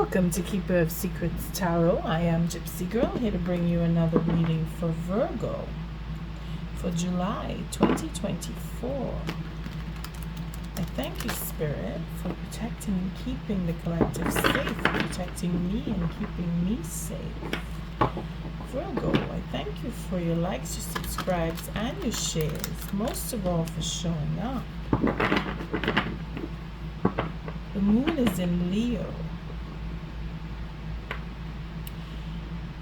Welcome to Keeper of Secrets Tarot. I am Gypsy Girl, here to bring you another reading for Virgo for July 2024. I thank you, Spirit, for protecting and keeping the collective safe, protecting me and keeping me safe. Virgo, I thank you for your likes, your subscribes, and your shares, most of all for showing up. The moon is in Leo.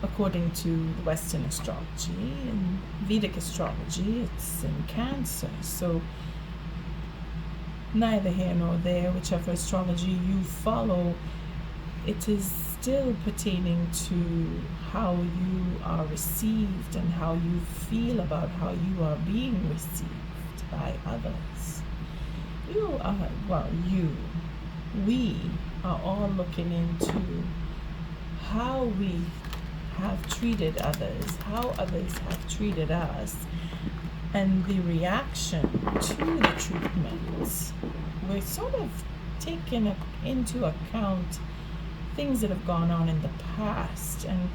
According to the Western astrology and Vedic astrology, it's in Cancer. So neither here nor there, whichever astrology you follow, it is still pertaining to how you are received and how you feel about how you are being received by others. We are all looking into how we have treated others, how others have treated us, and the reaction to the treatment. We're sort of taking into account things that have gone on in the past and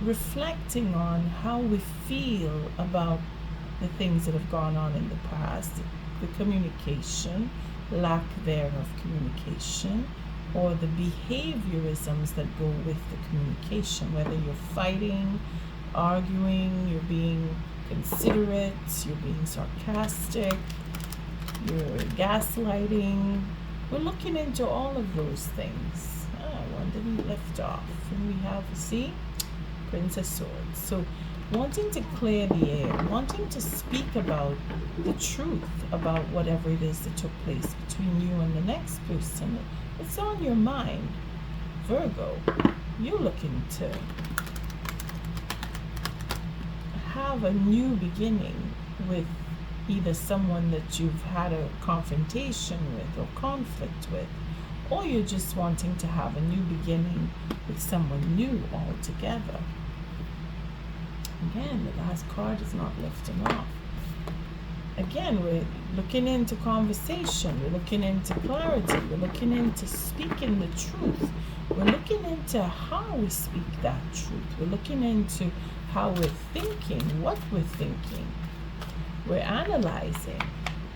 reflecting on how we feel about the things that have gone on in the past, the communication, lack thereof communication, or the behaviorisms that go with the communication, whether you're fighting, arguing, you're being considerate, you're being sarcastic, you're gaslighting. We're looking into all of those things. One didn't lift off. And we have, see, Prince of Swords. So wanting to clear the air, wanting to speak about the truth about whatever it is that took place between you and the next person. It's on your mind. Virgo, you're looking to have a new beginning with either someone that you've had a confrontation with or conflict with, or you're just wanting to have a new beginning with someone new altogether. Again, the last card is not lifting off. Again, we're looking into conversation, we're looking into clarity, we're looking into speaking the truth, we're looking into how we speak that truth, we're looking into how we're thinking, what we're thinking, we're analyzing,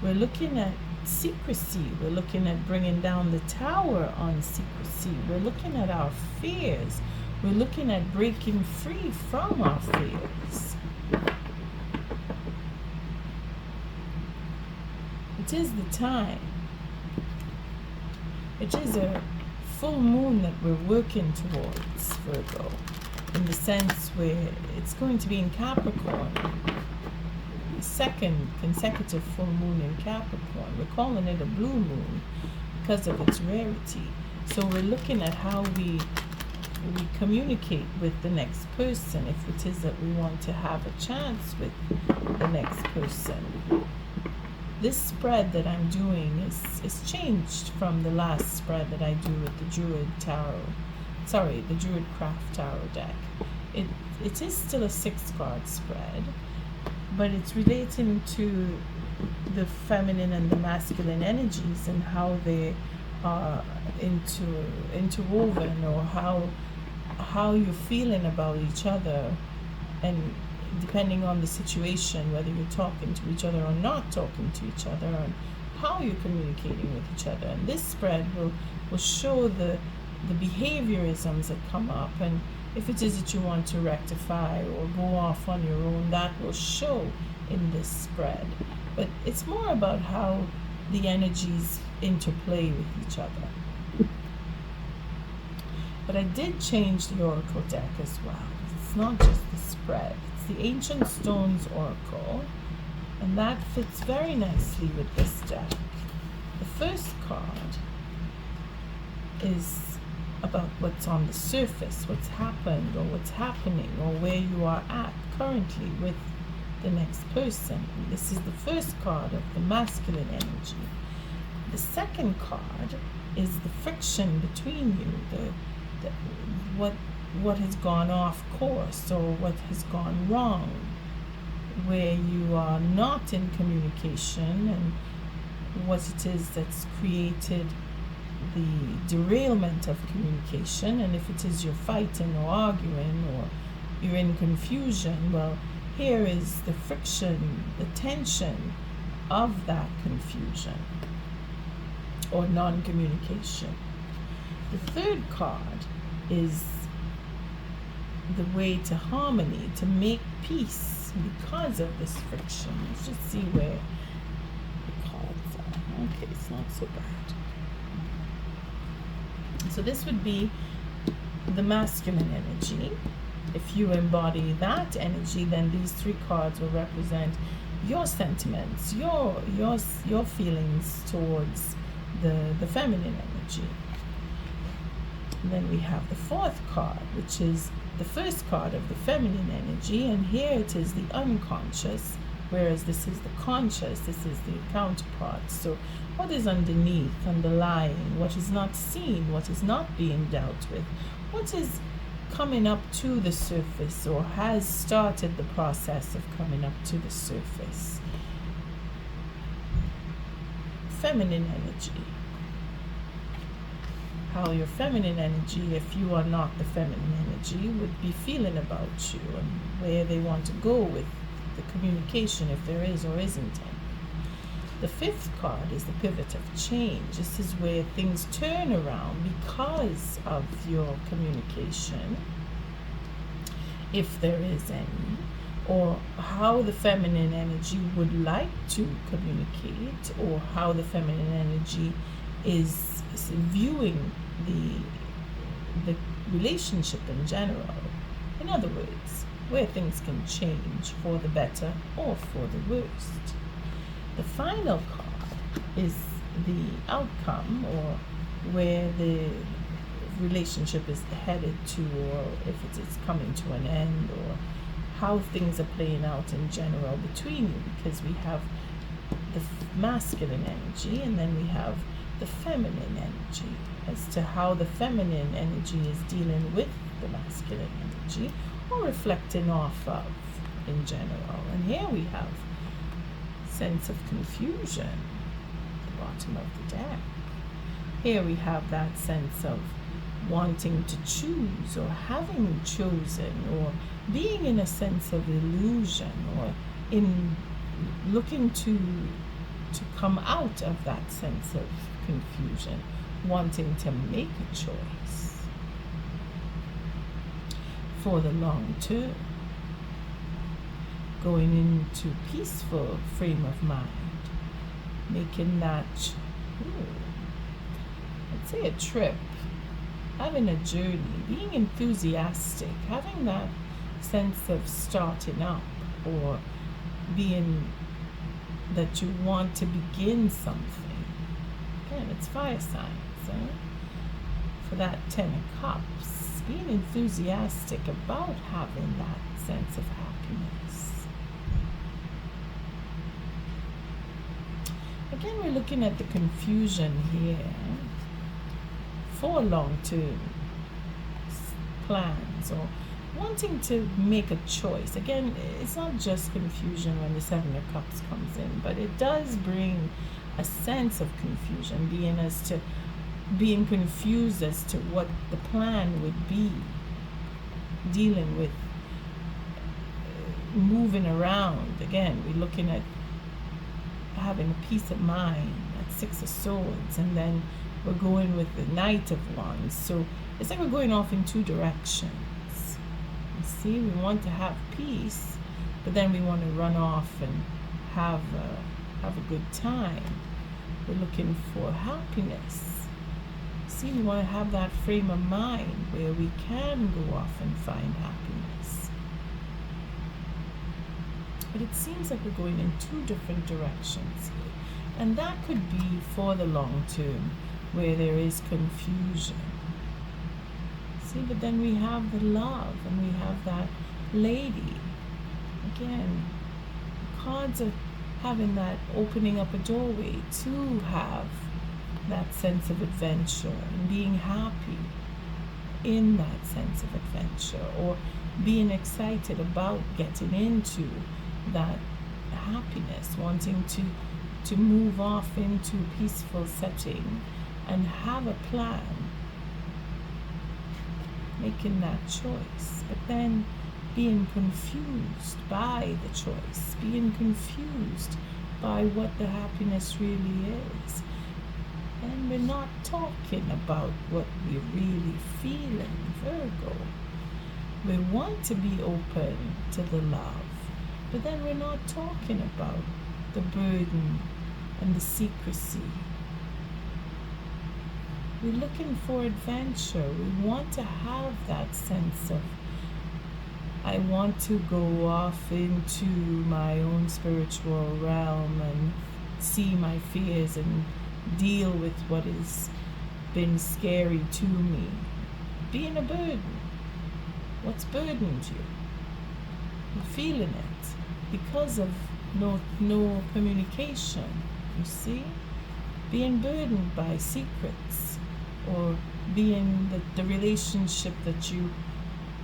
we're looking at secrecy, we're looking at bringing down the tower on secrecy, we're looking at our fears, we're looking at breaking free from our fears. It is the time. It is a full moon that we're working towards, Virgo, in the sense where it's going to be in Capricorn. The second consecutive full moon in Capricorn. We're calling it a blue moon because of its rarity. So we're looking at how we communicate with the next person, if it is that we want to have a chance with the next person. This spread that I'm doing is changed from the last spread that I do with the Druid Craft Tarot deck. It is still a 6-card spread, but it's relating to the feminine and the masculine energies and how they are interwoven, or how you're feeling about each other, and depending on the situation, whether you're talking to each other or not talking to each other, and how you're communicating with each other. And this spread will show the behaviorisms that come up, and if it is that you want to rectify or go off on your own, that will show in this spread. But it's more about how the energies interplay with each other. But I did change the Oracle deck as well. It's not just the spread. It's the Ancient Stones Oracle, and that fits very nicely with this deck. The first card is about what's on the surface, what's happened or what's happening, or where you are at currently with the next person. This is the first card of the masculine energy. The second card is the friction between you, what has gone off course or what has gone wrong, where you are not in communication, and what it is that's created the derailment of communication, and if it is you're fighting or arguing or you're in confusion, well, here is the friction, the tension of that confusion or non-communication. The third card is the way to harmony, to make peace because of this friction. Let's just see where the cards are. Okay, it's not so bad. So this would be the masculine energy. If you embody that energy, then these three cards will represent your sentiments, your feelings towards the feminine energy. And then we have the fourth card, which is the first card of the feminine energy, and here it is the unconscious, whereas this is the conscious, this is the counterpart. So what is underneath, underlying, what is not seen, what is not being dealt with, what is coming up to the surface or has started the process of coming up to the surface. Feminine energy. How your feminine energy, if you are not the feminine energy, would be feeling about you, and where they want to go with the communication, if there is or isn't any. The fifth card is the pivot of change. This is where things turn around because of your communication, if there is any, or how the feminine energy would like to communicate, or how the feminine energy is viewing the relationship in general. In other words, where things can change for the better or for the worst. The final card is the outcome, or where the relationship is headed to, or if it is coming to an end, or how things are playing out in general between you, because we have the masculine energy and then we have the feminine energy, as to how the feminine energy is dealing with the masculine energy or reflecting off of in general. And here we have sense of confusion at the bottom of the deck. Here we have that sense of wanting to choose, or having chosen, or being in a sense of illusion, or in looking to come out of that sense of confusion, wanting to make a choice for the long term, going into peaceful frame of mind, making that, I'd say a trip, having a journey, being enthusiastic, having that sense of starting up, or being that you want to begin something. Again, it's fire signs, for that 10 of Cups, being enthusiastic about having that sense of happiness. Again, we're looking at the confusion here for long-term plans, or wanting to make a choice. Again, it's not just confusion when the 7 of Cups comes in, but it does bring a sense of confusion, being confused as to what the plan would be, dealing with moving around. Again, we're looking at having a peace of mind at 6 of Swords, and then we're going with the Knight of Wands. So it's like we're going off in two directions. You see, we want to have peace, but then we want to run off and have a good time. We're looking for happiness. See, we want to have that frame of mind where we can go off and find happiness. But it seems like we're going in two different directions here. And that could be for the long term, where there is confusion. See, but then we have the love, and we have that lady. Again, cards of having that, opening up a doorway to have that sense of adventure and being happy in that sense of adventure, or being excited about getting into that happiness, wanting to move off into a peaceful setting and have a plan, making that choice, but then being confused by the choice, being confused by what the happiness really is. And we're not talking about what we really feel in Virgo. We want to be open to the love, but then we're not talking about the burden and the secrecy. We're looking for adventure. We want to have that sense of, I want to go off into my own spiritual realm and see my fears and deal with what has been scary to me. Being a burden. What's burdened you? You're feeling it because of no communication, you see? Being burdened by secrets, or being the relationship that you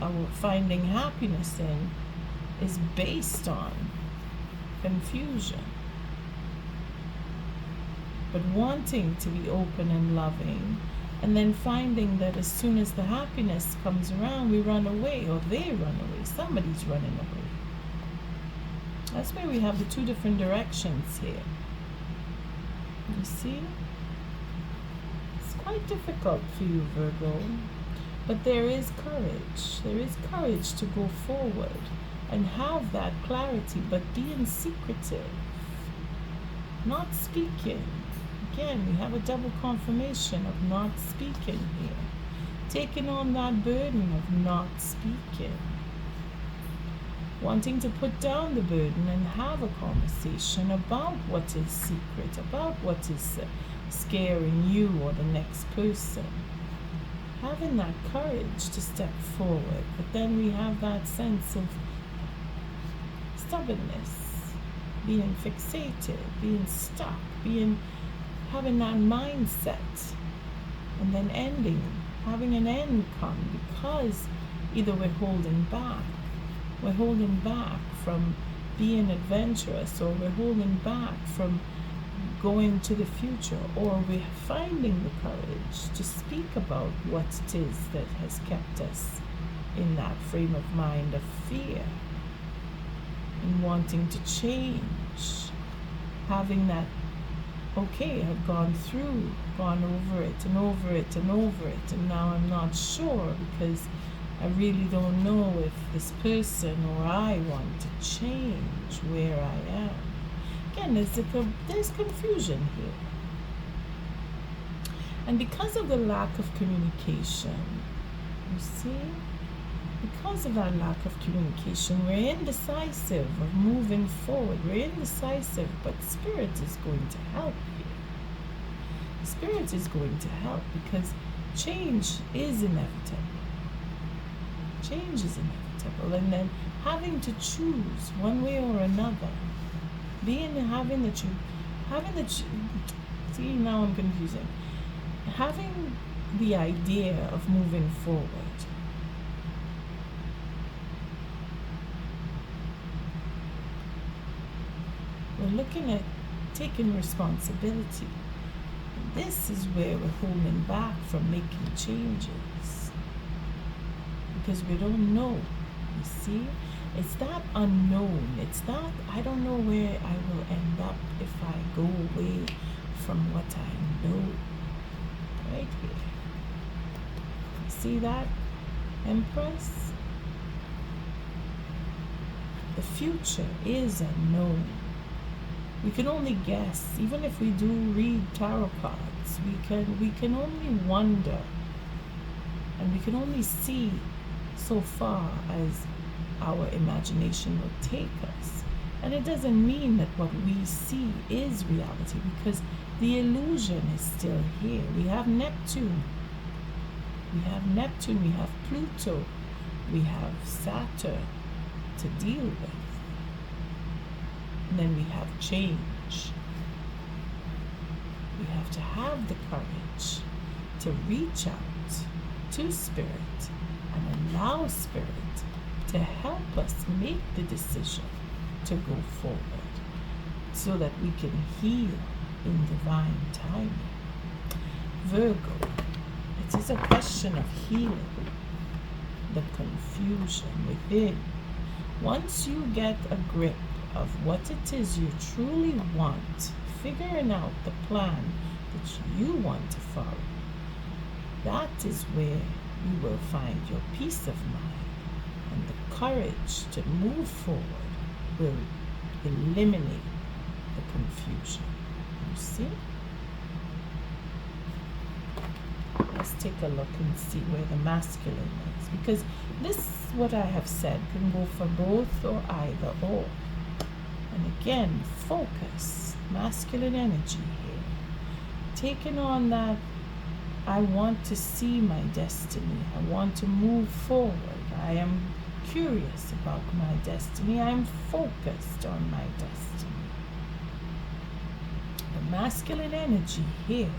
are finding happiness in is based on confusion. But wanting to be open and loving, and then finding that as soon as the happiness comes around, we run away, or they run away. Somebody's running away. That's where we have the two different directions here. You see? It's quite difficult for you, Virgo. But there is courage. There is courage to go forward and have that clarity, but being secretive. Not speaking. Again, we have a double confirmation of not speaking here. Taking on that burden of not speaking. Wanting to put down the burden and have a conversation about what is secret, about what is scaring you or the next person. Having that courage to step forward, but then we have that sense of stubbornness, being fixated, being stuck, having that mindset, and then having an end come because either we're holding back from being adventurous, or we're holding back from going to the future, or we're finding the courage to speak about what it is that has kept us in that frame of mind of fear and wanting to change, having that, okay, I've gone over it and over it and over it, and now I'm not sure because I really don't know if this person or I want to change where I am. Again, there's confusion here. And because of the lack of communication, you see, because of that lack of communication, we're indecisive of moving forward. We're indecisive, but Spirit is going to help you. Spirit is going to help because change is inevitable. Change is inevitable. And then having to choose one way or another, see, now I'm confusing. Having the idea of moving forward. We're looking at taking responsibility. This is where we're holding back from making changes. Because we don't know, you see? It's that unknown. It's that I don't know where I will end up if I go away from what I know. Right here. You see that, Empress? The future is unknown. We can only guess. Even if we do read tarot cards, we can only wonder, and we can only see so far as our imagination will take us. And it doesn't mean that what we see is reality, because the illusion is still here. We have Neptune, we have Pluto, we have Saturn to deal with. And then we have change. We have to have the courage to reach out to Spirit and allow Spirit to help us make the decision to go forward so that we can heal in divine timing. Virgo, it is a question of healing the confusion within. Once you get a grip of what it is you truly want, figuring out the plan that you want to follow, that is where you will find your peace of mind, and the courage to move forward will eliminate the confusion. You see? Let's take a look and see where the masculine is, because this, what I have said, can go for both or either or. And again, focus, masculine energy here. Taking on that, I want to see my destiny. I want to move forward. I am curious about my destiny. I am focused on my destiny. The masculine energy here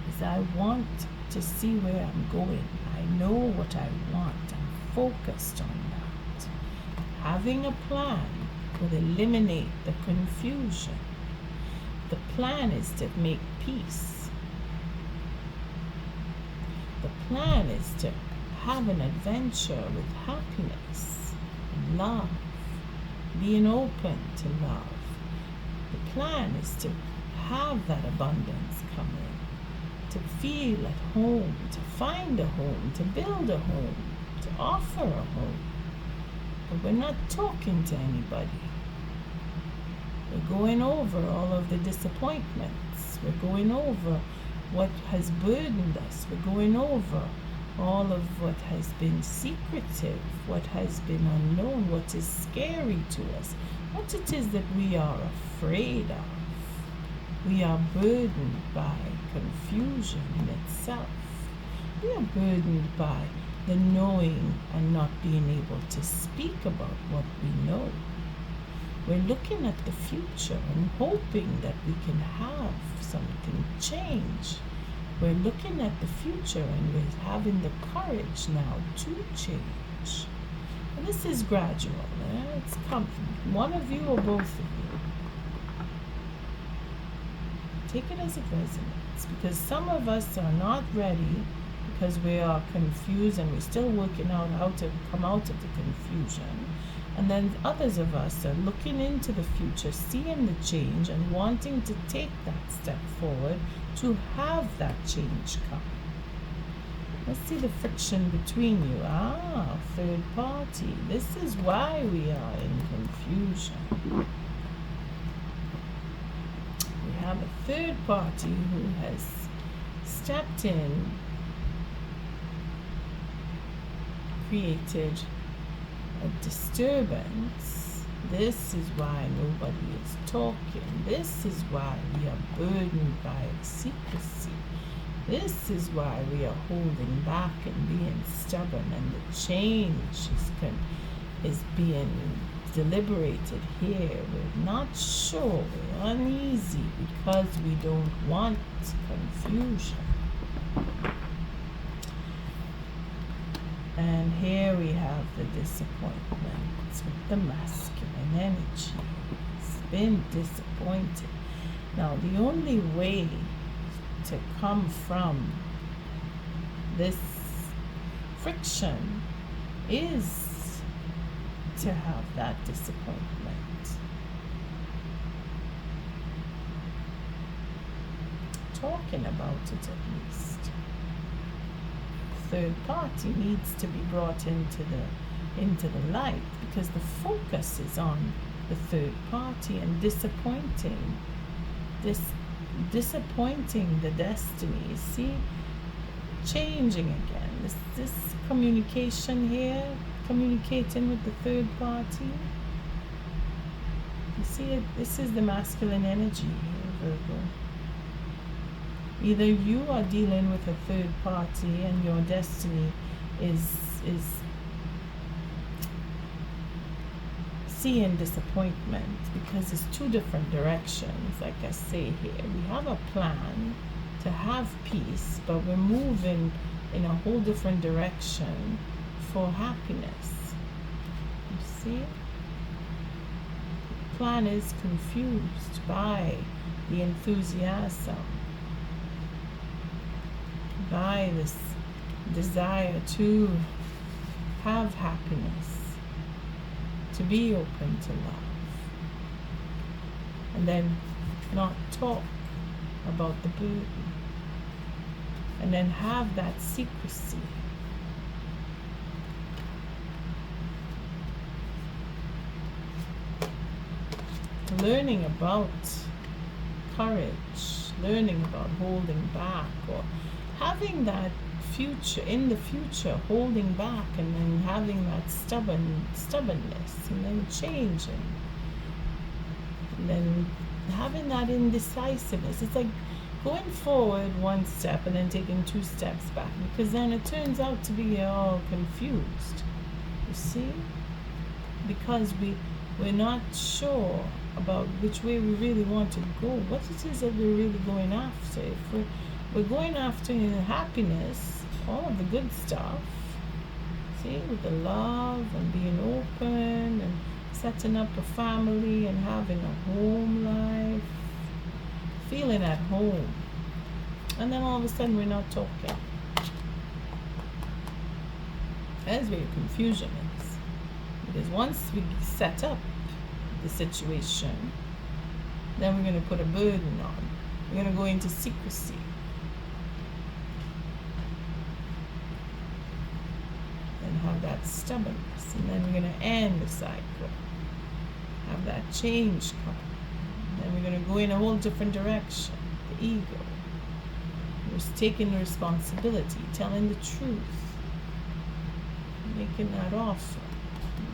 is I want to see where I'm going. I know what I want. I'm focused on that. Having a plan will eliminate the confusion. The plan is to make peace. The plan is to have an adventure with happiness and love, being open to love. The plan is to have that abundance come in, to feel at home, to find a home, to build a home, to offer a home. But we're not talking to anybody. We're going over all of the disappointments. We're going over what has burdened us. We're going over all of what has been secretive, what has been unknown, what is scary to us, what it is that we are afraid of. We are burdened by confusion in itself. We are burdened by the knowing and not being able to speak about what we know. We're looking at the future and hoping that we can have something change. We're looking at the future and we're having the courage now to change. And this is gradual. It's coming. One of you or both of you. Take it as it resonates, because some of us are not ready because we are confused and we're still working out how to come out of the confusion. And then others of us are looking into the future, seeing the change and wanting to take that step forward to have that change come. Let's see the friction between you. Third party. This is why we are in confusion. We have a third party who has stepped in, created a disturbance. This is why nobody is talking. This is why we are burdened by secrecy. This is why we are holding back and being stubborn, and the change is being deliberated here. We're not sure. We're uneasy because we don't want confusion. And here we have the disappointment with the masculine energy. It's been disappointed. Now, the only way to come from this friction is to have that disappointment. Talking about it at least. Third party needs to be brought into the light, because the focus is on the third party and disappointing the destiny. See, changing again. This communication here, communicating with the third party. You see it. This is the masculine energy here, Virgo. Either you are dealing with a third party and your destiny is seeing disappointment, because it's two different directions. Like I say here, we have a plan to have peace, but we're moving in a whole different direction for happiness. You see? The plan is confused by the enthusiasm. by this desire to have happiness, to be open to love, and then not talk about the burden, and then have that secrecy. Learning about courage, learning about holding back, or having that future, in the future, holding back, and then having that stubbornness, and then changing, and then having that indecisiveness. It's like going forward one step and then taking 2 steps back, because then it turns out to be all confused, you see, because we're not sure about which way we really want to go, what it is that we're really going after. If we're going after happiness, all of the good stuff, see, with the love and being open and setting up a family and having a home life, feeling at home, and then all of a sudden we're not talking. That's where confusion is, because once we set up the situation, then we're going to put a burden on. We're going to go into secrecy. And have that stubbornness. And then we're going to end the cycle. Have that change come. And then we're going to go in a whole different direction. The ego. We're taking the responsibility, telling the truth, making that offer.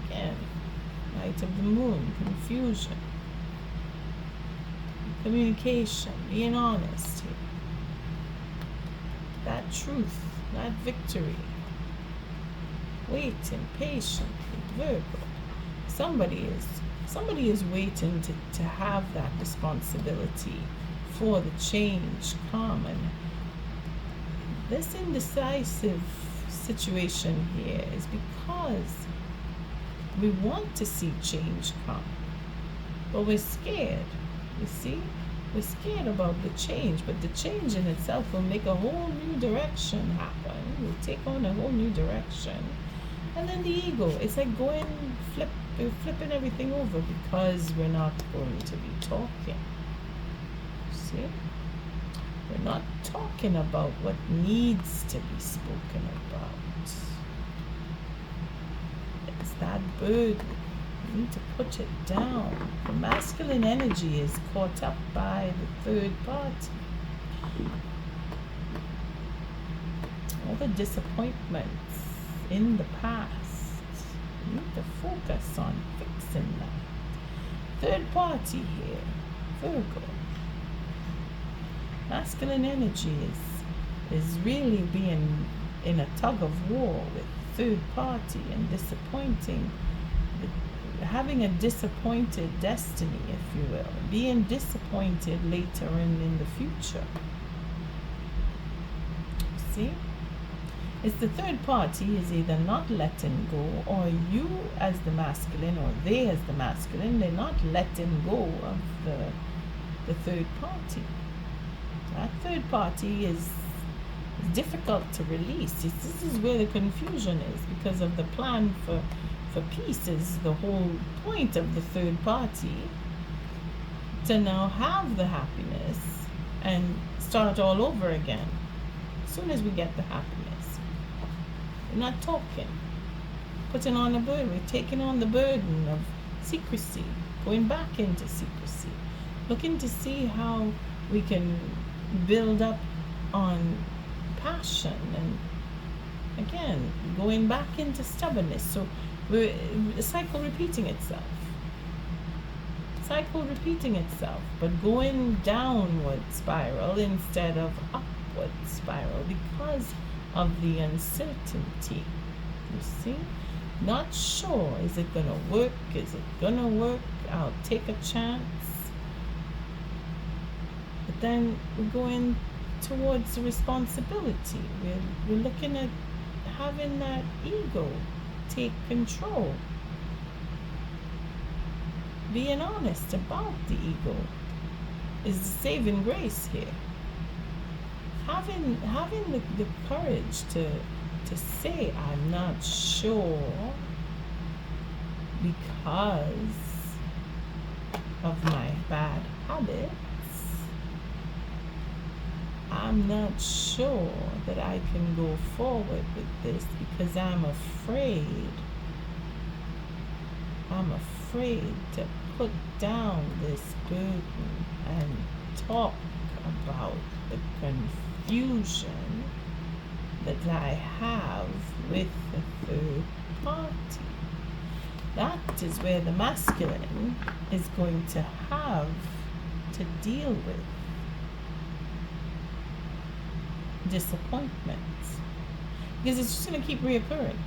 Again, light of the moon, confusion, communication, being honest here. That truth, that victory. Waiting patiently, Virgo. Somebody is waiting to have that responsibility for the change come. And this indecisive situation here is because we want to see change come, but we're scared. You see, we're scared about the change, but the change in itself will make a whole new direction happen. We'll take on a whole new direction. And then the ego, it's like flipping everything over, because we're not going to be talking. See? We're not talking about what needs to be spoken about. It's that burden. You need to put it down. The masculine energy is caught up by the third party. All the disappointments in the past. You need to focus on fixing that. Third party here, Virgo. Masculine energy is really being in a tug of war with third party and disappointing, having a disappointed destiny, if you will, being disappointed later in the future. See? It's the third party is either not letting go, or you as the masculine, or they as the masculine, they're not letting go of the third party. That third party is difficult to release. This is where the confusion is, because of the plan for peace is the whole point of the third party, to now have the happiness and start all over again. As soon as we get the happiness, we're not talking, putting on a burden. We're taking on the burden of secrecy, going back into secrecy, looking to see how we can build up on passion, and again going back into stubbornness. So we're cycle repeating itself, but going downward spiral instead of upward spiral, because of the uncertainty. You see, not sure, is it gonna work, I'll take a chance. But then we're going towards the responsibility. We're looking at having that ego take control. Being honest about the ego is the saving grace here. having the courage to say I'm not sure because of my bad habits. I'm not sure that I can go forward with this because I'm afraid to put down this burden and talk about the confusion that I have with the third party. That is where the masculine is going to have to deal with disappointments, because it's just going to keep reoccurring,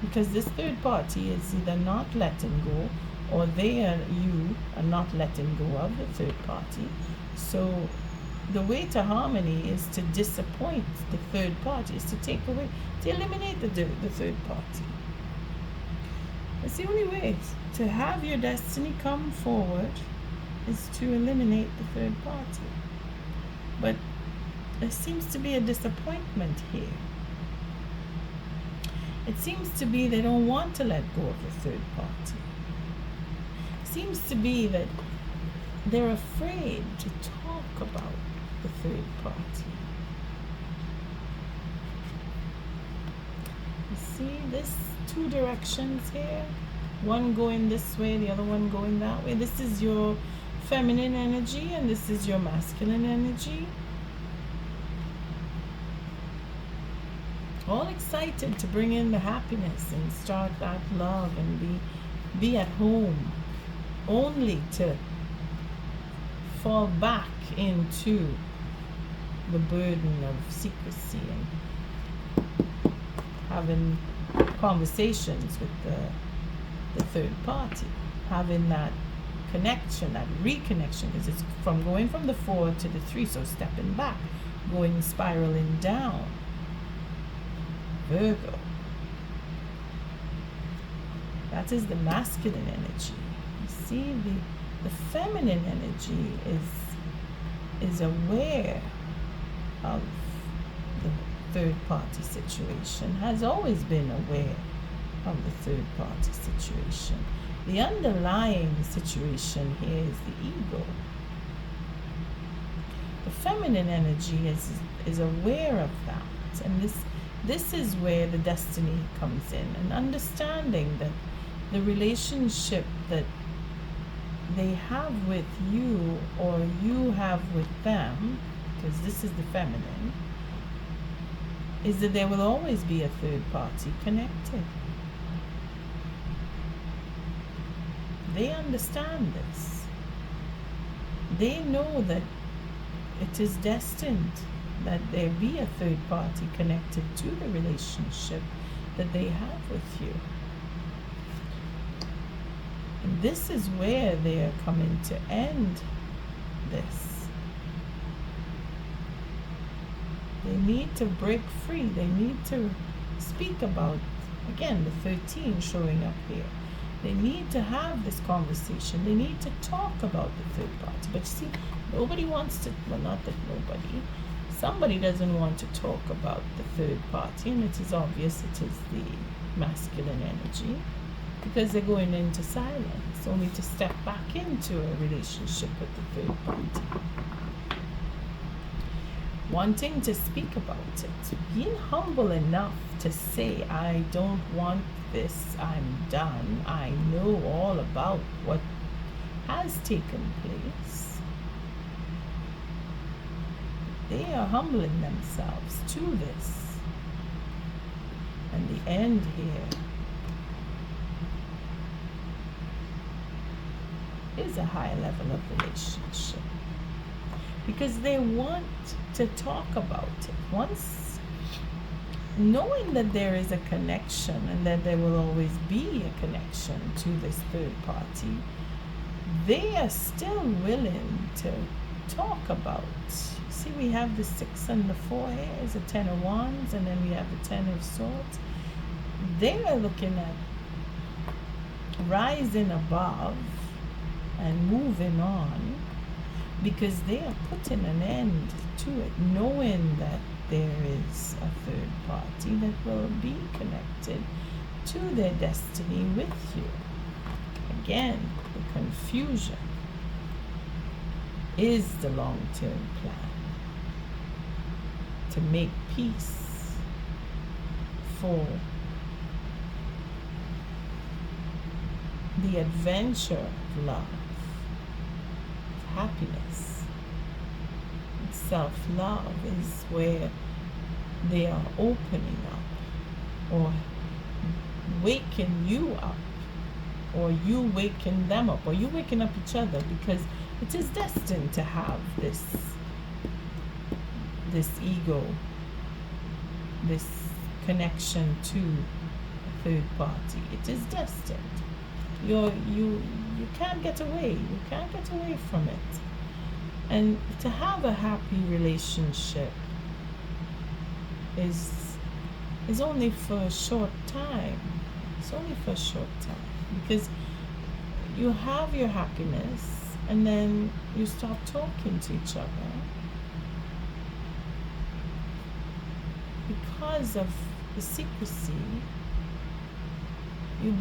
because this third party is either not letting go, or you are not letting go of the third party. So the way to harmony is to disappoint the third party, is to take away, to eliminate the third party. That's the only way to have your destiny come forward, is to eliminate the third party. But there seems to be a disappointment here. It seems to be they don't want to let go of the third party. It seems to be that they're afraid to talk about the third party. You see, this two directions here, one going this way, the other one going that way. This is your feminine energy and this is your masculine energy. All excited to bring in the happiness and start that love and be at home, only to fall back into the burden of secrecy and having conversations with the third party, having that connection, that reconnection, because it's from going from the 4 to the 3, so stepping back, going spiraling down. Virgo. That is the masculine energy. You see, the feminine energy is aware of the third party situation, has always been aware of the third party situation. The underlying situation here is the ego. The feminine energy is aware of that, and this is where the destiny comes in, and understanding that the relationship that they have with you or you have with them, because this is the feminine, is that there will always be a third party connected. They understand this. They know that it is destined that there be a third party connected to the relationship that they have with you. And this is where they are coming to end this. They need to break free. They need to speak about, again, the 13 showing up here. They need to have this conversation. They need to talk about the third party. But you see, nobody wants to, well, not that nobody, somebody doesn't want to talk about the third party, and it is obvious it is the masculine energy, because they're going into silence, only to step back into a relationship with the third party. Wanting to speak about it, being humble enough to say, I don't want this, I'm done, I know all about what has taken place. They are humbling themselves to this. And the end here is a high level of relationship, because they want to talk about it. Once knowing that there is a connection and that there will always be a connection to this third party, they are still willing to talk about. See, we have the 6 and the 4 here is a 10 of Wands, and then we have the 10 of Swords. They are looking at rising above and moving on, because they are putting an end to it, knowing that there is a third party that will be connected to their destiny with you. Again, the confusion is the long-term plan to make peace for the adventure of love, happiness. Self-love is where they are opening up or waking you up, or you waking them up, or you waking up each other, because it is destined to have this ego, this connection to a third party. It is destined. You can't get away. You can't get away from it. And to have a happy relationship is only for a short time. It's only for a short time, because you have your happiness and then you stop talking to each other because of the secrecy. You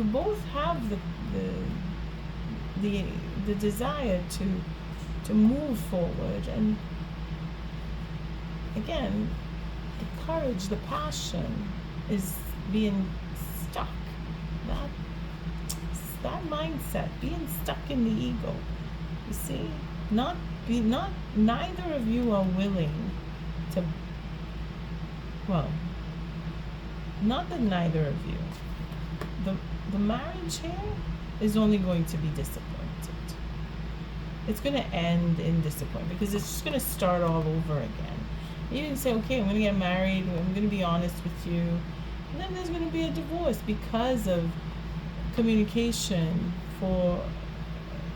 both have the desire to move forward, and again, the courage, the passion is being stuck. That mindset, being stuck in the ego. You see, neither of you are willing to. Well, not that neither of you. The marriage here is only going to be disappointed. It's going to end in disappointment, because it's just going to start all over again. You didn't say, okay, I'm going to get married, I'm going to be honest with you, and then there's going to be a divorce because of communication for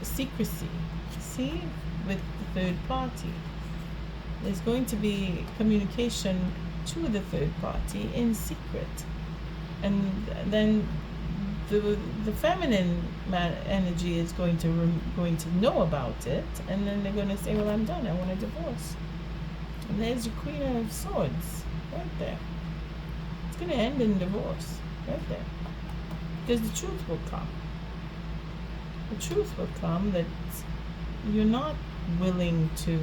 secrecy. See, with the third party, there's going to be communication to the third party in secret, and then the feminine energy is going to know about it, and then they're going to say, well, I'm done, I want a divorce. And there's your Queen of Swords right there. It's going to end in divorce right there, because the truth will come. The truth will come that you're not willing to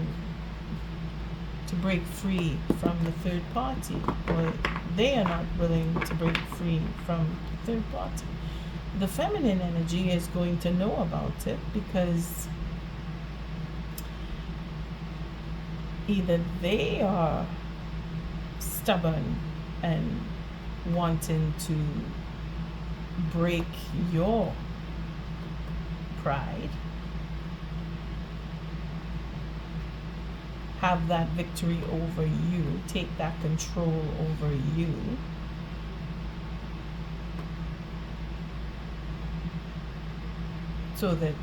break free from the third party, or they are not willing to break free from the third party. The feminine energy is going to know about it, because either they are stubborn and wanting to break your pride, have that victory over you, take that control over you, so that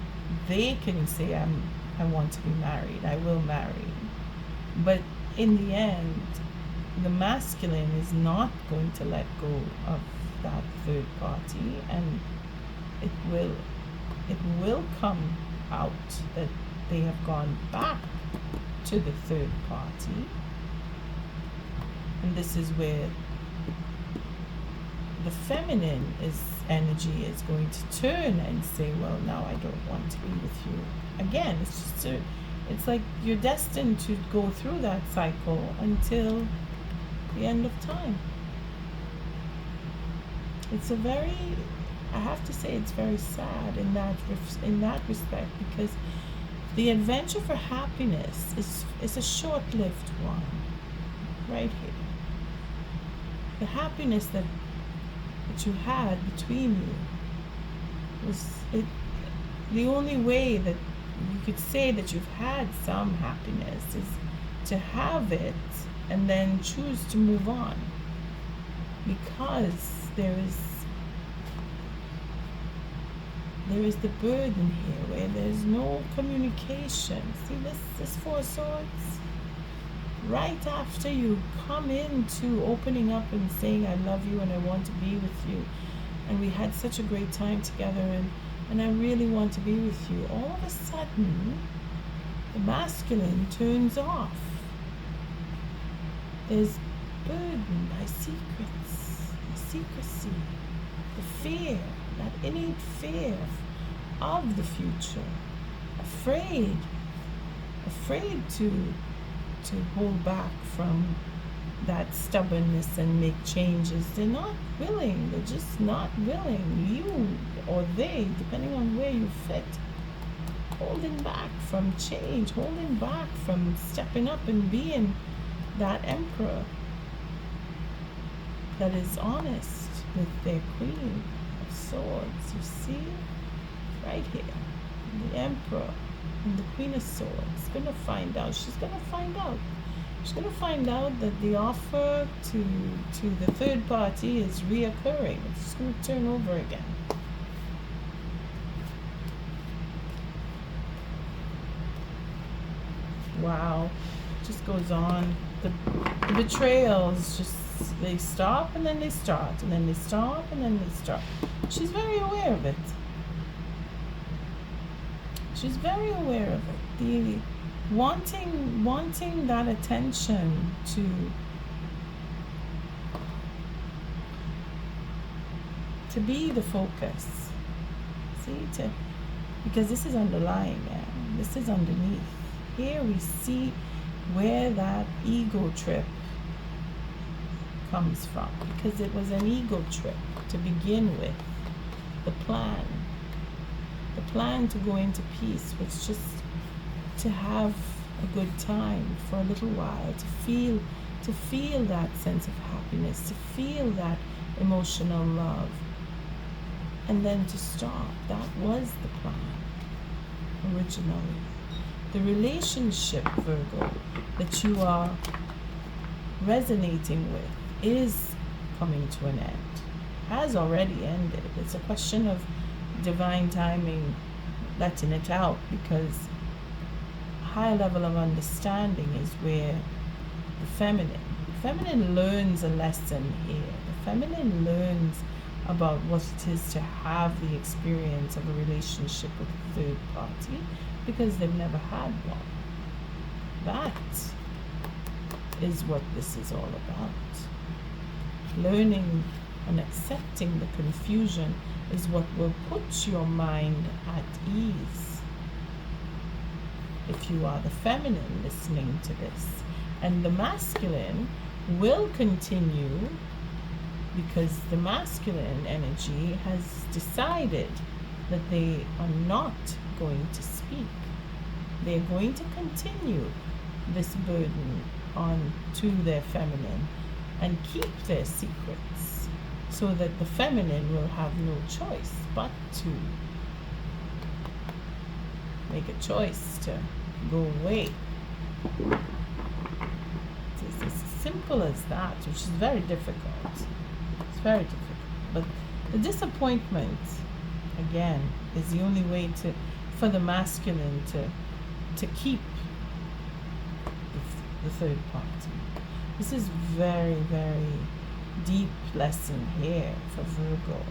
they can say, I want to be married, I will marry. But in the end, the masculine is not going to let go of that third party, and it will come out that they have gone back to the third party. And this is where the feminine energy is going to turn and say, well, now I don't want to be with you again. It's like you're destined to go through that cycle until the end of time. I have to say, it's very sad in that respect, because the adventure for happiness is a short-lived one, right here. The happiness that you had between you was the only way that you could say that you've had some happiness is to have it and then choose to move on, because there is the burden here where there's no communication. See this Four of Swords? Right after you come into opening up and saying, I love you and I want to be with you, and we had such a great time together, and I really want to be with you, all of a sudden The masculine turns off. There's burdened by secrets, the secrecy, the fear, that innate fear of the future, afraid to hold back from that stubbornness and make changes. They're not willing. They're just not willing. You or they, depending on where you fit, holding back from change, holding back from stepping up and being that emperor that is honest with their queen of swords. You see, right here, the emperor and the queen of swords gonna find out. She's gonna find out. She's gonna find out that the offer to the third party is reoccurring. It's gonna turn over again. Wow, just goes on. The betrayals just, they stop and then they start and then they stop and then they start. She's very aware of it. She's very aware of it. The wanting that attention to be the focus. See, because this is underlying, yeah. This is underneath. Here we see where that ego trip comes from, because it was an ego trip to begin with. The plan to go into peace was just to have a good time for a little while, to feel that sense of happiness, to feel that emotional love, and then to stop. That was the plan originally. The relationship, Virgo, that you are resonating with is coming to an end, has already ended. It's a question of divine timing, letting it out, because high level of understanding is where the feminine learns a lesson here. The feminine learns about what it is to have the experience of a relationship with a third party, because they've never had one. That is what this is all about. Learning and accepting the confusion is what will put your mind at ease. If you are the feminine listening to this, and the masculine will continue, because the masculine energy has decided that they are not going to speak. They're going to continue this burden on to their feminine and keep their secrets, so that the feminine will have no choice but to make a choice to go away. It's as simple as that, which is very difficult. It's very difficult. But the disappointment, again, is the only way for the masculine to keep the third party. This is very, very deep lesson here for Virgo.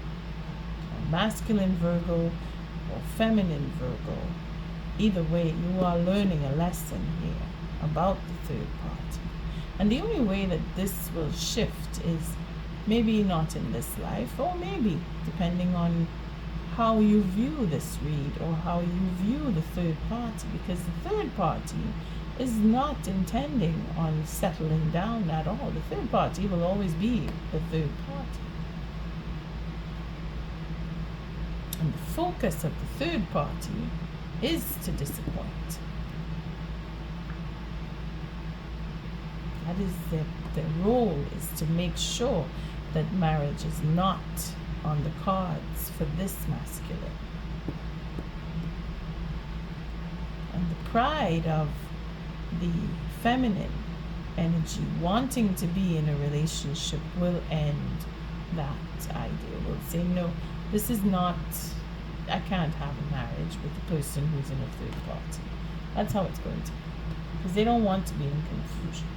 Masculine Virgo or feminine Virgo. Either way, you are learning a lesson here about the third party. And the only way that this will shift is maybe not in this life, or maybe depending on how you view this read or how you view the third party, because the third party is not intending on settling down at all. The third party will always be the third party. And the focus of the third party is to disappoint. That is their role, is to make sure that marriage is not on the cards for this masculine. And the pride of the feminine energy wanting to be in a relationship will end that idea. Will say, no, this is not, I can't have a marriage with the person who's in a third party. That's how it's going to be, because they don't want to be in confusion.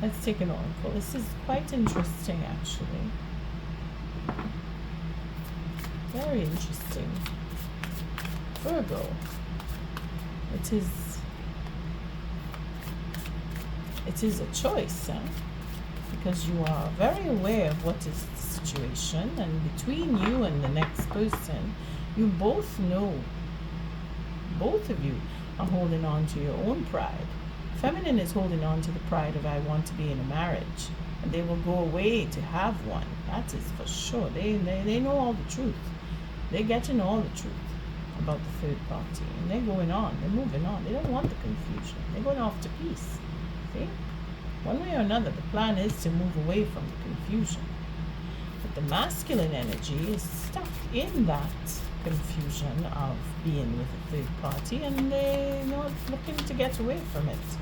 Let's take an oracle. This is quite interesting, actually. Very interesting. Virgo. it is a choice, because you are very aware of what is the situation, and between you and the next person, you both know, both of you are holding on to your own pride. Feminine is holding on to the pride of I want to be in a marriage, and they will go away to have one. That is for sure. They know all the truth. They're getting all the truth about the third party, and they're going on. They're moving on. They don't want the confusion. They're going off to peace. See? One way or another, the plan is to move away from the confusion. But the masculine energy is stuck in that confusion of being with a third party, and they're not looking to get away from it.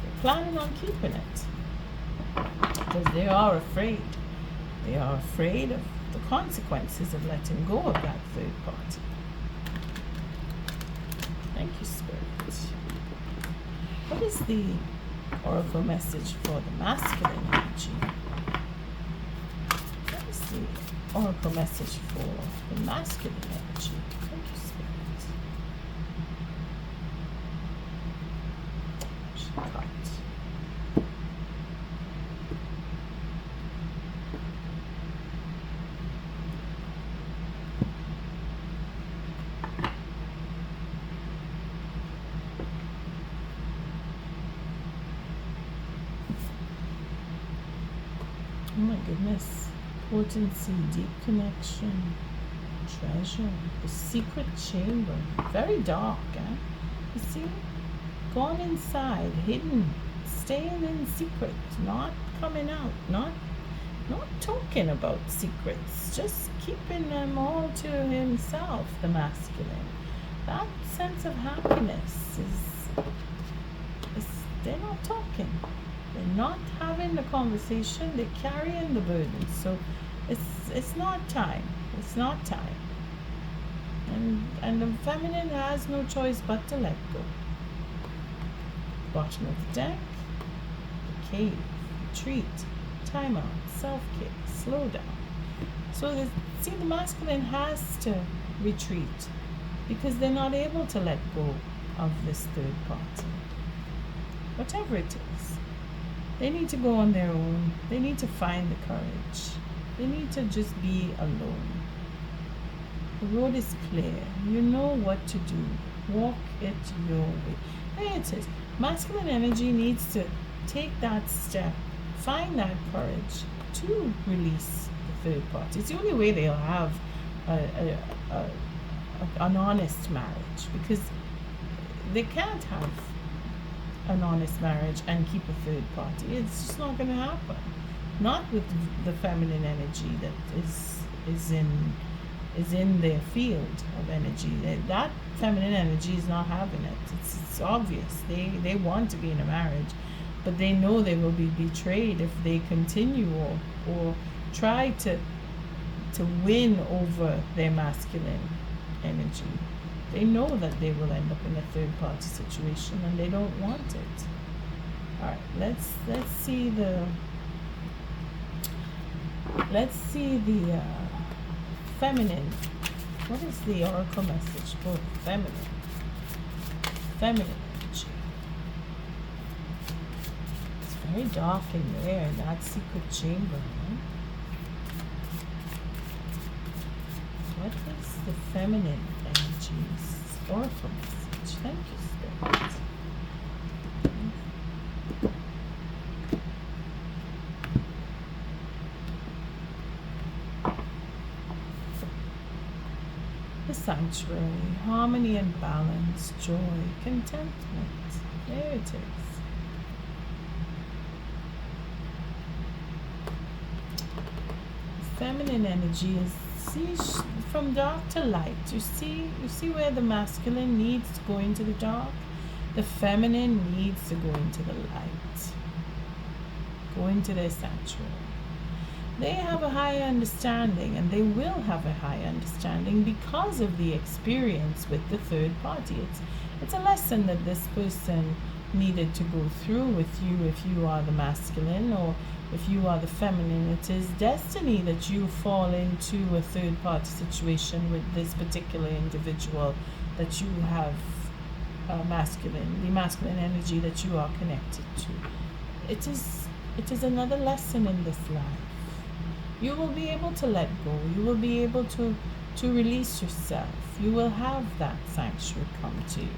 They're planning on keeping it because they are afraid. They are afraid of the consequences of letting go of that third party. Thank you, Spirit. What is the oracle message for the masculine energy? What is the oracle message for the masculine energy? Thank you, Spirit. She cut. Oh my goodness. Potency, deep connection, treasure, the secret chamber. Very dark, eh? You see? Gone inside, hidden, staying in secret, not coming out, not talking about secrets, just keeping them all to himself, the masculine. That sense of happiness is they're not talking. They're not having the conversation. They're carrying the burden. So it's not time. It's not time. And the feminine has no choice but to let go. Bottom of the deck, the cave, retreat, time out, self-care, slow down. So the masculine has to retreat because they're not able to let go of this third party. Whatever it is. They need to go on their own. They need to find the courage. They need to just be alone. The road is clear. You know what to do. Walk it your way. There it is. Masculine energy needs to take that step, find that courage to release the third party. It's the only way they'll have an honest marriage, because they can't have an honest marriage and keep a third party. It's just not going to happen. Not with the feminine energy that is in their field of energy. That feminine energy is not having it. It's obvious. They want to be in a marriage, but they know they will be betrayed if they continue or try to win over their masculine energy. They know that they will end up in a third party situation, and they don't want it. All right, let's see the feminine. What is the oracle message for feminine? Feminine energy. It's very dark in there, in that secret chamber. Right? What is the feminine energy's oracle message? Thank you, Spirit. The sanctuary, harmony and balance, joy, contentment. There it is. Feminine energy is from dark to light. You see where the masculine needs to go into the dark? The feminine needs to go into the light. Go into their sanctuary. They have a high understanding, and they will have a high understanding because of the experience with the third party. It's a lesson that this person needed to go through with you if you are the masculine, or if you are the feminine. It is destiny that you fall into a third party situation with this particular individual that you have masculine, the masculine energy that you are connected to. It is another lesson in this life. You will be able to let go. You will be able to release yourself. You will have that sanctuary come to you.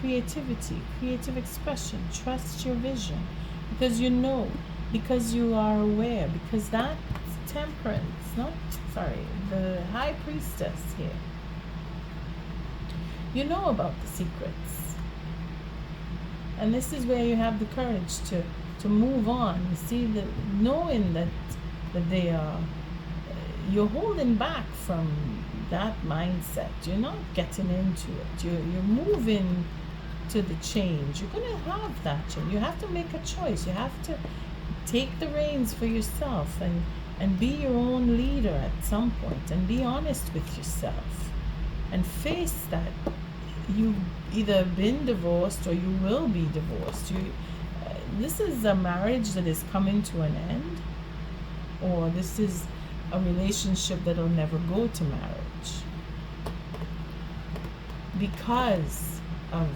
Creativity, creative expression. Trust your vision, because you know, because you are aware, because that temperance, the high priestess here, you know about the secrets. And this is where you have the courage to move on. You see, knowing that they are, you're holding back from that mindset. You're not getting into it. You're moving to the change. You're going to have that change. You have to make a choice. You have to take the reins for yourself and be your own leader at some point, and be honest with yourself and face that you've either been divorced or you will be divorced. This is a marriage that is coming to an end, or this is a relationship that will never go to marriage because of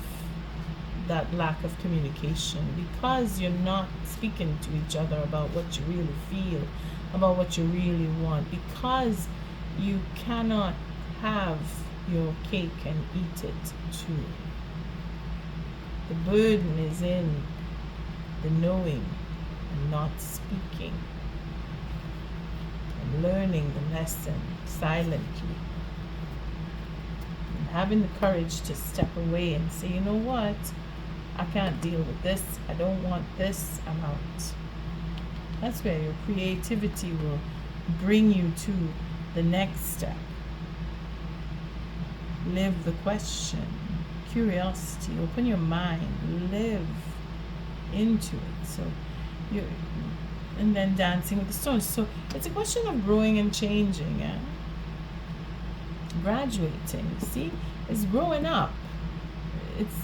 that lack of communication, because you're not speaking to each other about what you really feel, about what you really want, because you cannot have your cake and eat it too. The burden is in the knowing and not speaking, and learning the lesson silently, and having the courage to step away and say, you know what, I can't deal with this, I don't want this, I'm out. That's where your creativity will bring you to the next step. Live the question, curiosity, open your mind, live into it. So you, and then dancing with the stars. So it's a question of growing and changing, graduating. See, it's growing up.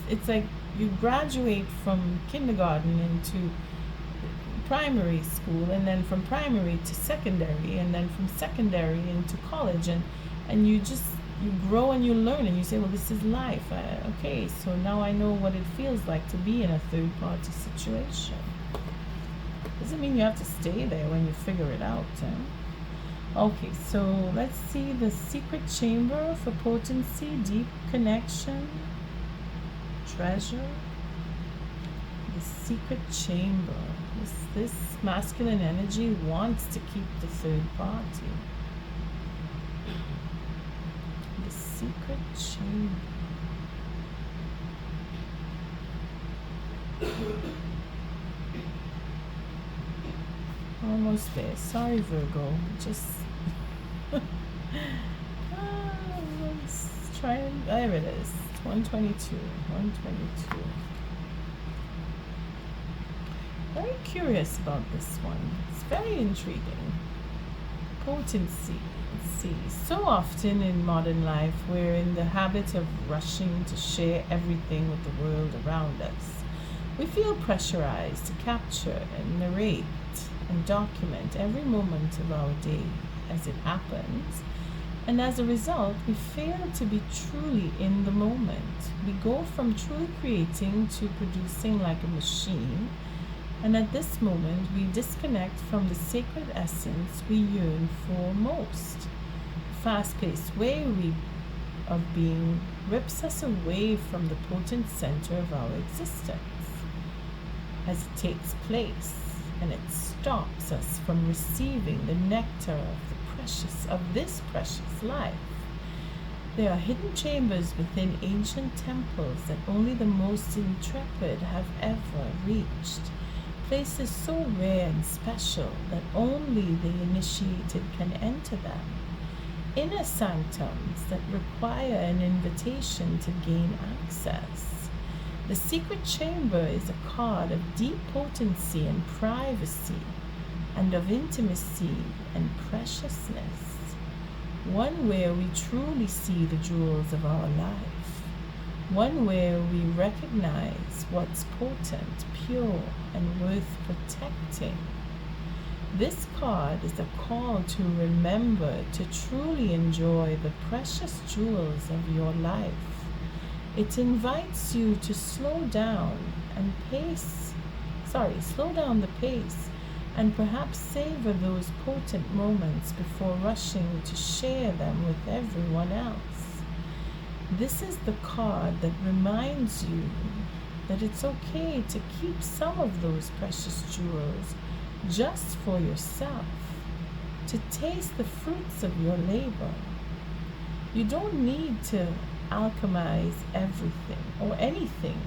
It's like you graduate from kindergarten into primary school, and then from primary to secondary, and then from secondary into college, and you grow and you learn, and you say, well, this is life. Okay, so now I know what it feels like to be in a third party situation. Doesn't mean you have to stay there when you figure it out. Okay, so let's see the secret chamber for potency, deep connection, treasure. The secret chamber. This masculine energy wants to keep the third party. The secret chamber. Almost there. Sorry, Virgo. Just let's try and there it is. 122. 122. Very curious about this one. It's very intriguing. Potency. Let's see. So often in modern life, we're in the habit of rushing to share everything with the world around us. We feel pressurized to capture and narrate and document every moment of our day as it happens. And as a result, we fail to be truly in the moment. We go from truly creating to producing like a machine. And at this moment, we disconnect from the sacred essence we yearn for most. The fast-paced way of being rips us away from the potent center of our existence. As it takes place, and it stops us from receiving the nectar of this precious life. There are hidden chambers within ancient temples that only the most intrepid have ever reached. Places so rare and special that only the initiated can enter them. Inner sanctums that require an invitation to gain access. The secret chamber is a card of deep potency and privacy, and of intimacy and preciousness. One where we truly see the jewels of our life. One where we recognize what's potent, pure, and worth protecting. This card is a call to remember to truly enjoy the precious jewels of your life It invites you to slow down slow down the pace and perhaps savor those potent moments before rushing to share them with everyone else. This is the card that reminds you that it's okay to keep some of those precious jewels just for yourself, to taste the fruits of your labor. You don't need to alchemize everything or anything.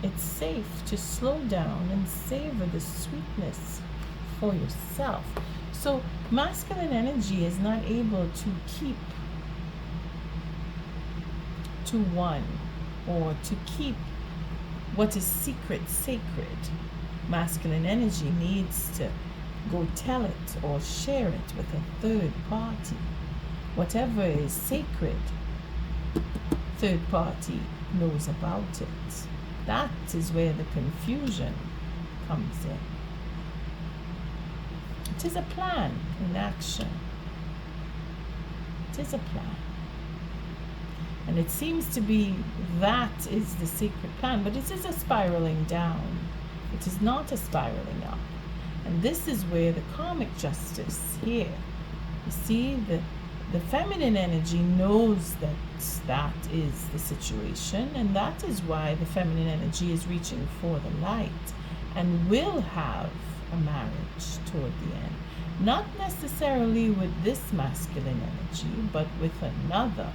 It's safe to slow down and savor the sweetness for yourself. So masculine energy is not able to keep to one or to keep what is secret sacred. Masculine energy needs to go tell it or share it with a third party. Whatever is sacred, third party knows about it. That is where the confusion comes in. It is a plan in action. It is a plan. And it seems to be that is the secret plan, but it is a spiraling down. It is not a spiraling up. And this is where the karmic justice here. You see, the feminine energy knows that that is the situation, and that is why the feminine energy is reaching for the light and will have a marriage toward the end. Not necessarily with this masculine energy, but with another,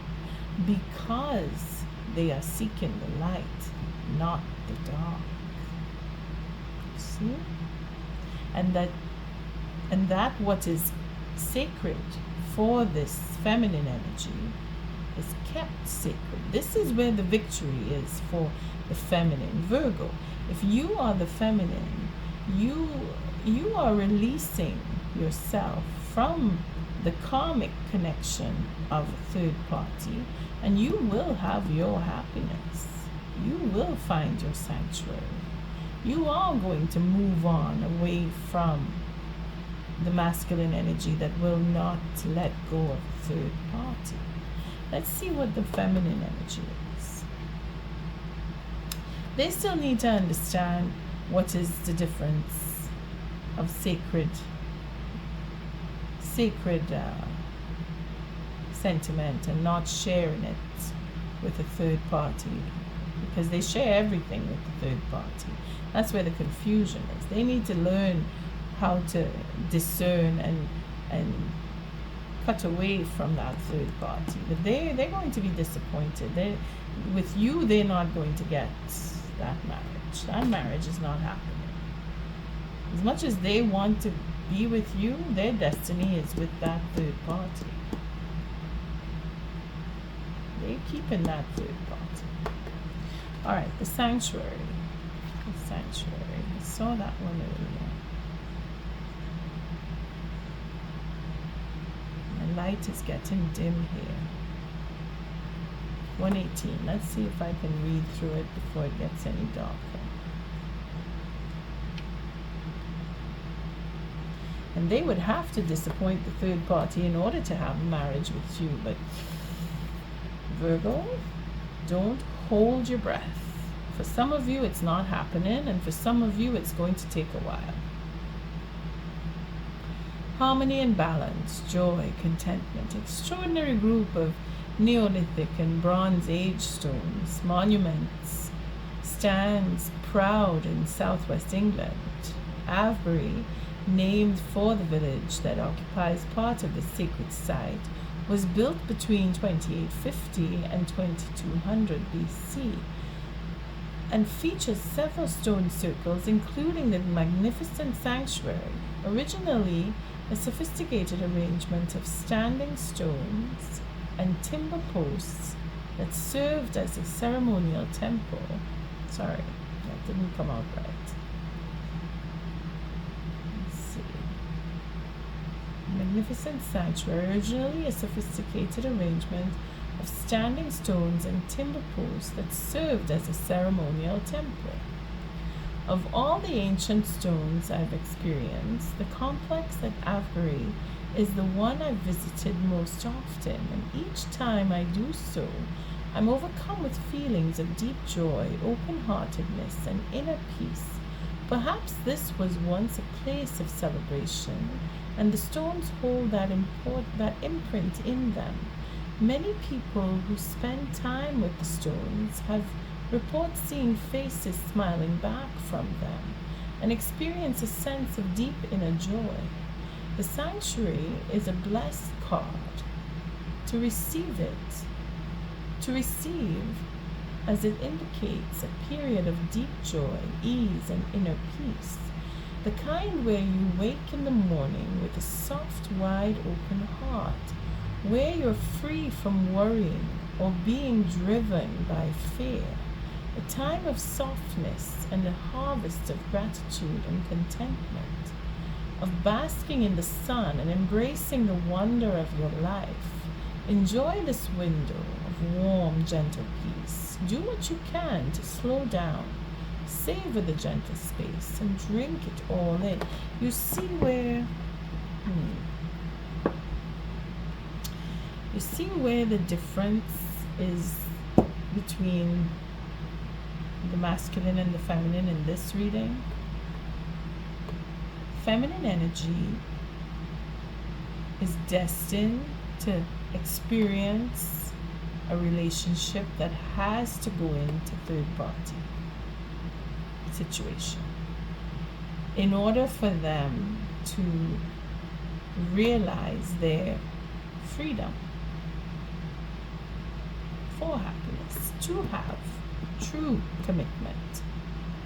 because they are seeking the light, not the dark. See? And that what is sacred for this feminine energy is kept sacred. This is where the victory is for the feminine Virgo. If you are the feminine, you are releasing yourself from the karmic connection of a third party, and you will have your happiness. You will find your sanctuary. You are going to move on away from the masculine energy that will not let go of the third party. Let's see what the feminine energy is. They still need to understand what is the difference of sacred sentiment and not sharing it with a third party, because they share everything with the third party. That's where the confusion is. They need to learn how to discern and cut away from that third party. But they're going to be disappointed. With you, they're not going to get that marriage. That marriage is not happening. As much as they want to be with you, their destiny is with that third party. They're keeping that third party. All right, the sanctuary. The sanctuary. I saw that one earlier. My light is getting dim here. 118. Let's see if I can read through it before it gets any darker. And they would have to disappoint the third party in order to have a marriage with you. But Virgo, don't hold your breath. For some of you, it's not happening, and for some of you, it's going to take a while. Harmony and balance, joy, contentment, extraordinary group of Neolithic and Bronze Age stones, monuments, stands proud in southwest England. Avebury, named for the village that occupies part of the sacred site, was built between 2850 and 2200 BC and features several stone circles, including the magnificent sanctuary, originally a sophisticated arrangement of standing stones and timber posts that served as a ceremonial temple. Sorry, that didn't come out right. Magnificent sanctuary, originally a sophisticated arrangement of standing stones and timber posts that served as a ceremonial temple. Of all the ancient stones I've experienced, the complex at Avebury is the one I've visited most often, and each time I do so, I'm overcome with feelings of deep joy, open-heartedness, and inner peace. Perhaps this was once a place of celebration, and the stones hold that imprint in them. Many people who spend time with the stones have report seeing faces smiling back from them and experience a sense of deep inner joy. The sanctuary is a blessed card. To receive as it indicates a period of deep joy, ease, and inner peace, the kind where you wake in the morning with a soft, wide open heart, where you're free from worrying or being driven by fear, a time of softness and a harvest of gratitude and contentment, of basking in the sun and embracing the wonder of your life. Enjoy this window of warm, gentle peace. Do what you can to slow down, savor the gentle space, and drink it all in. You see where the difference is between the masculine and the feminine in this reading? Feminine energy is destined to experience a relationship that has to go into third party situation in order for them to realize their freedom for happiness. To have true commitment,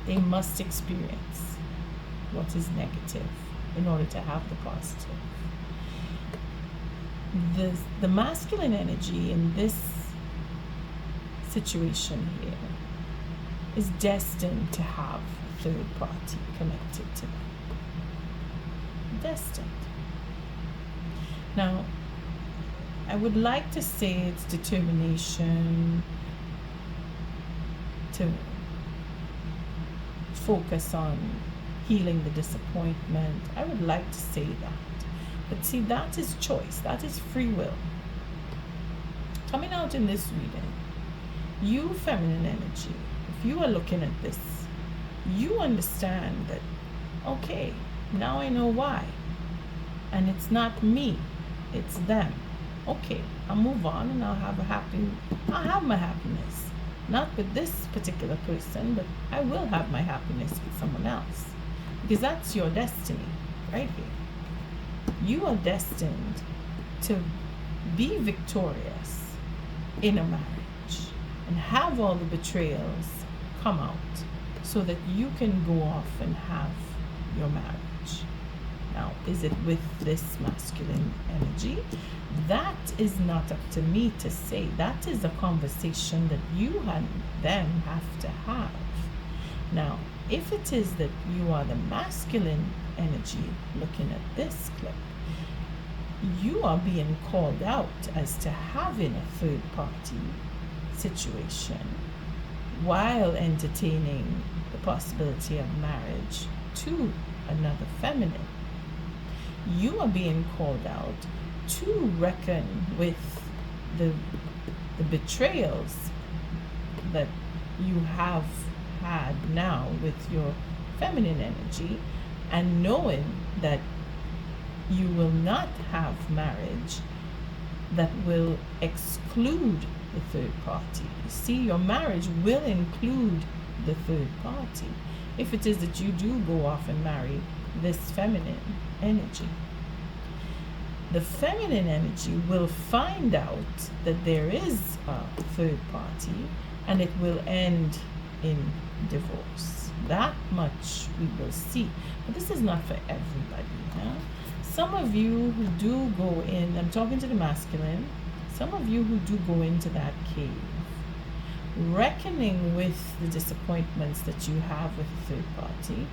they must experience what is negative in order to have the positive. The masculine energy in this situation here is destined to have a third party connected to them. Destined. Now, I would like to say it's determination to focus on healing the disappointment. I would like to say that. But see, that is choice. That is free will. Coming out in this reading, you feminine energy, if you are looking at this, you understand that, okay, now I know why. And it's not me, it's them. Okay, I'll move on and I'll have my happiness. Not with this particular person, but I will have my happiness with someone else. Because that's your destiny, right here. You are destined to be victorious in a marriage and have all the betrayals come out so that you can go off and have your marriage. Now, is it with this masculine energy? That is not up to me to say. That is a conversation that you and them have to have. Now, if it is that you are the masculine energy looking at this clip, you are being called out as to having a third party situation while entertaining the possibility of marriage to another feminine. You are being called out to reckon with the betrayals that you have had now with your feminine energy, and knowing that you will not have marriage that will exclude the third party. You see, your marriage will include the third party if it is that you do go off and marry this feminine energy. The feminine energy will find out that there is a third party and it will end in divorce. That much we will see. But this is not for everybody. Huh? Some of you who do go in, I'm talking to the masculine, some of you who do go into that cave, reckoning with the disappointments that you have with the third party,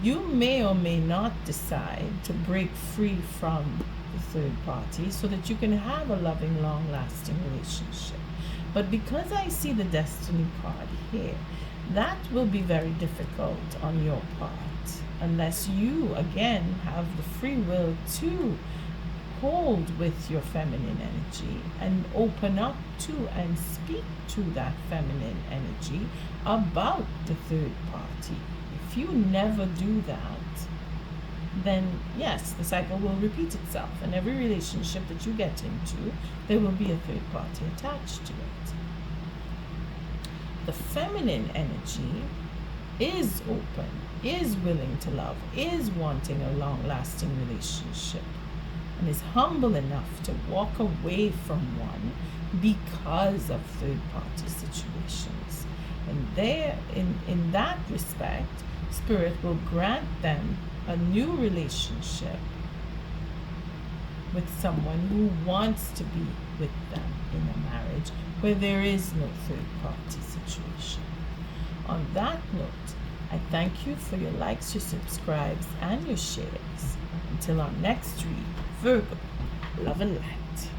you may or may not decide to break free from the third party so that you can have a loving, long-lasting relationship. But because I see the destiny card here, that will be very difficult on your part unless you, again, have the free will to hold with your feminine energy and open up to and speak to that feminine energy about the third party. If you never do that, then yes, the cycle will repeat itself, and every relationship that you get into, there will be a third party attached to it. The feminine energy is open, is willing to love, is wanting a long-lasting relationship, and is humble enough to walk away from one because of third-party situations. And there, in that respect, Spirit will grant them a new relationship with someone who wants to be with them in a marriage where there is no third-party situation. On that note, I thank you for your likes, your subscribes, and your shares. Until our next read, Virgo, love and light.